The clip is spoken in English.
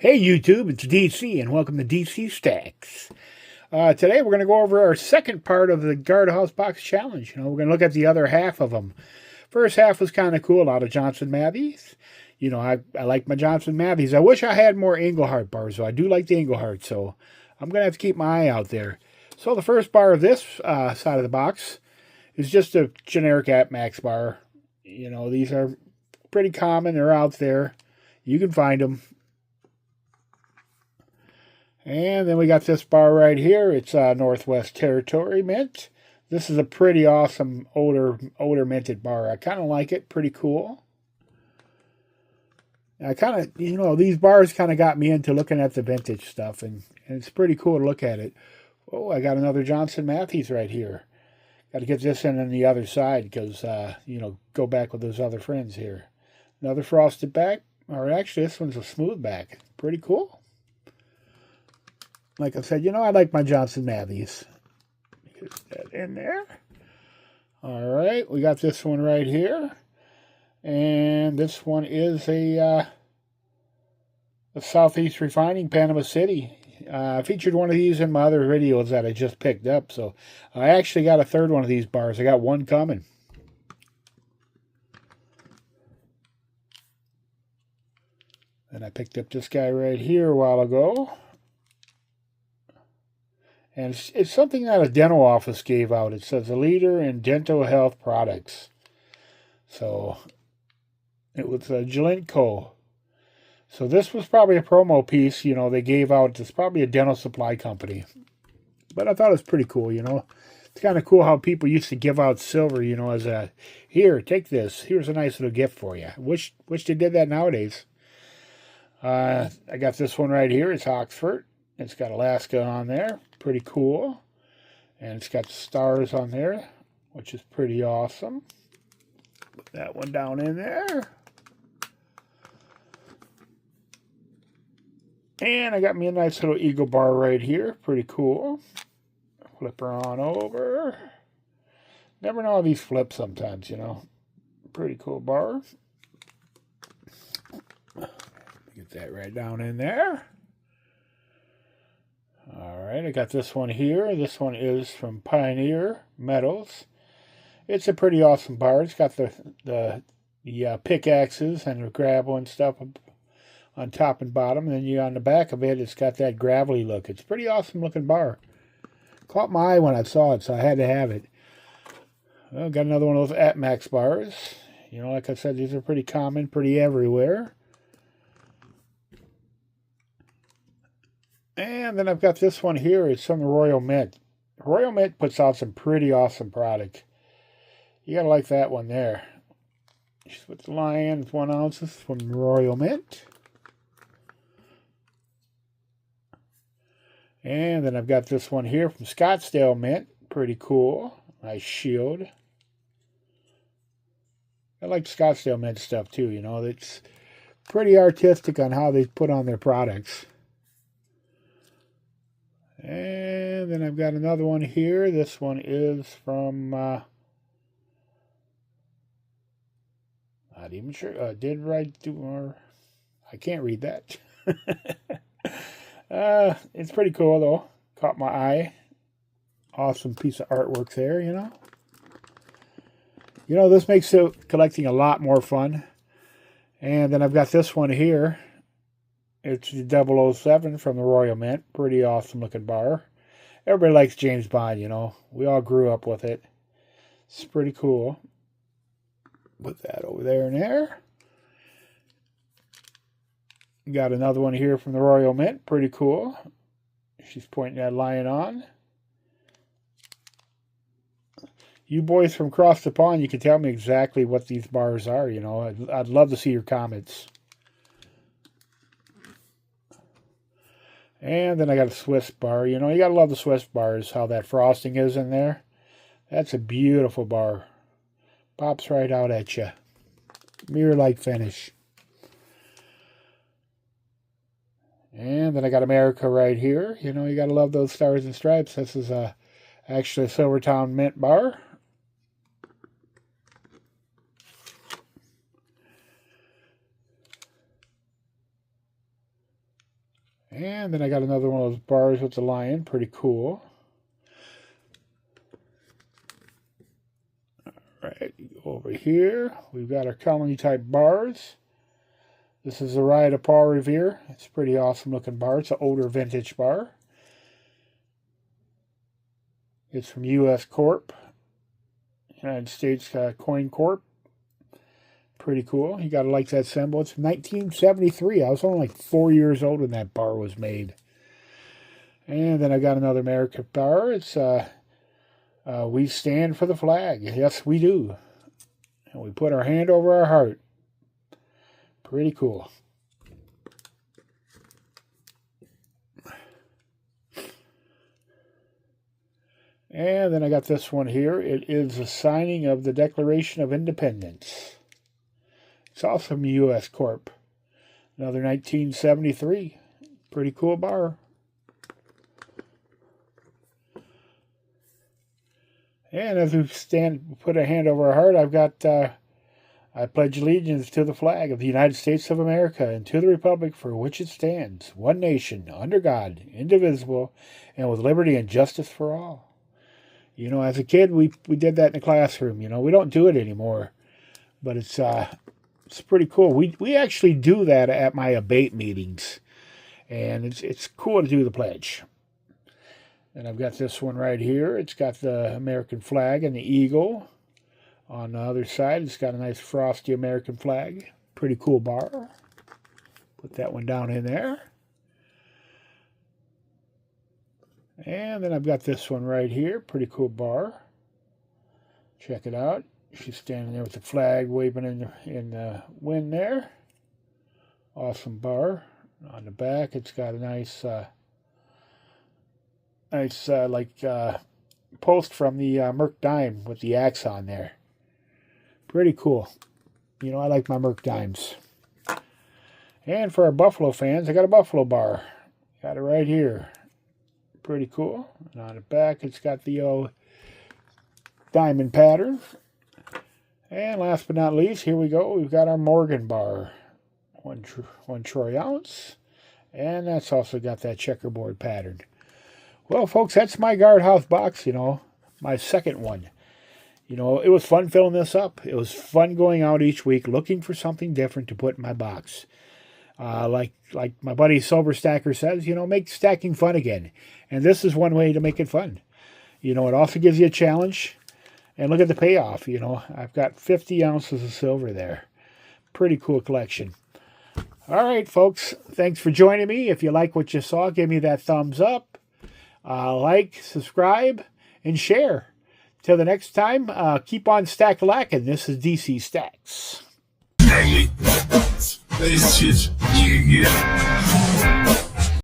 Hey YouTube, it's DC and welcome to DC Stacks. Today we're going to go over our second part of the guardhouse box challenge. We're going to look at the other half of them. First half was kind of cool, a lot of Johnson Mattheys. I like my Johnson Mattheys. I wish I had more Englehart bars, though. I do like the Englehart, so I'm going to have to keep my eye out there. So the first bar of this side of the box is just a generic AppMax bar. These are pretty common. They're out there. You can find them. And then we got this bar right here. It's Northwest Territory mint. This is a pretty awesome older minted bar. I kind of like it. Pretty cool. I kind of, these bars kind of got me into looking at the vintage stuff, and it's pretty cool to look at it. Oh, I got another Johnson Mattheys right here. Got to get this in on the other side because, go back with those other friends here. Another frosted back, or actually this one's a smooth back. Pretty cool. Like I said, I like my Johnson Mattheys. Get that in there. All right, we got this one right here. And this one is a Southeast Refining, Panama City. I featured one of these in my other videos that I just picked up. So I actually got a third one of these bars. I got one coming. And I picked up this guy right here a while ago. And it's something that a dental office gave out. It says a leader in dental health products. So it was a Jalinco. So this was probably a promo piece, they gave out. It's probably a dental supply company. But I thought it was pretty cool, It's kind of cool how people used to give out silver, as a, here, take this. Here's a nice little gift for you. Wish they did that nowadays. I got this one right here. It's Oxford. It's got Alaska on there. Pretty cool. And it's got stars on there, which is pretty awesome. Put that one down in there. And I got me a nice little Eagle bar right here. Pretty cool. Flip her on over. Never know how these flip sometimes, Pretty cool bar. Get that right down in there. All right, I got this one here. This one is from Pioneer Metals. It's a pretty awesome bar. It's got the pickaxes and the gravel and stuff on top and bottom. And then on the back of it, it's got that gravelly look. It's a pretty awesome looking bar. Caught my eye when I saw it, so I had to have it. Well, got another one of those AppMax bars. Like I said, these are pretty common, pretty everywhere. And then I've got this one here. It's from the Royal Mint. Royal Mint puts out some pretty awesome product. You gotta like that one there. Just with the lion, it's 1 ounce from Royal Mint. And then I've got this one here from Scottsdale Mint. Pretty cool. Nice shield. I like Scottsdale Mint stuff too, It's pretty artistic on how they put on their products. And then I've got another one here. This one is from, not even sure, did right do, or I can't read that. It's pretty cool though. Caught my eye. Awesome piece of artwork there, This makes collecting a lot more fun. And then I've got this one here. It's the 007 from the Royal Mint. Pretty awesome looking bar. Everybody likes James Bond, We all grew up with it. It's pretty cool. Put that over there and there. Got another one here from the Royal Mint. Pretty cool. She's pointing that lion on. You boys from across the pond, you can tell me exactly what these bars are, I'd love to see your comments. And then I got a Swiss bar. You got to love the Swiss bars, how that frosting is in there. That's a beautiful bar. Pops right out at you. Mirror-like finish. And then I got America right here. You got to love those stars and stripes. This is actually a Silvertown Mint bar. And then I got another one of those bars with the lion. Pretty cool. Right, over here, we've got our colony type bars. This is a Ride of Paul Revere. It's a pretty awesome looking bar. It's an older vintage bar. It's from U.S. Corp. United States Coin Corp. Pretty cool. You gotta like that symbol. It's 1973. I was only like 4 years old when that bar was made. And then I got another American bar. It's we stand for the flag. Yes, we do. And we put our hand over our heart. Pretty cool. And then I got this one here. It is a signing of the Declaration of Independence. It's also from U.S. Corp. Another 1973. Pretty cool bar. And as we put a hand over our heart, I've got, I pledge allegiance to the flag of the United States of America and to the republic for which it stands, one nation, under God, indivisible, and with liberty and justice for all. You know, as a kid, we did that in the classroom. You know, we don't do it anymore, but it's pretty cool. We actually do that at my abate meetings, and it's cool to do the pledge. And I've got this one right here. It's got the American flag and the eagle. On the other side, it's got a nice frosty American flag. Pretty cool bar. Put that one down in there. And then I've got this one right here. Pretty cool bar. Check it out. She's standing there with the flag waving in the wind there. Awesome bar. On the back, it's got a nice post from the Merc Dime with the axe on there. Pretty cool. You know, I like my Merc Dimes. And for our Buffalo fans, I got a Buffalo bar. Got it right here. Pretty cool. And on the back, it's got the old diamond pattern. And last but not least, here we go. We've got our Morgan bar. One troy ounce. And that's also got that checkerboard pattern. Well, folks, that's my guardhouse box, you know, my second one. You know, it was fun filling this up. It was fun going out each week looking for something different to put in my box. Like my buddy Sober Stacker says, you know, make stacking fun again. And this is one way to make it fun. You know, it also gives you a challenge. And look at the payoff, you know. I've got 50 ounces of silver there. Pretty cool collection. All right, folks, thanks for joining me. If you like what you saw, give me that thumbs up. Like, subscribe, and share. Till the next time, keep on stack-a-lackin'. This is DC Stacks.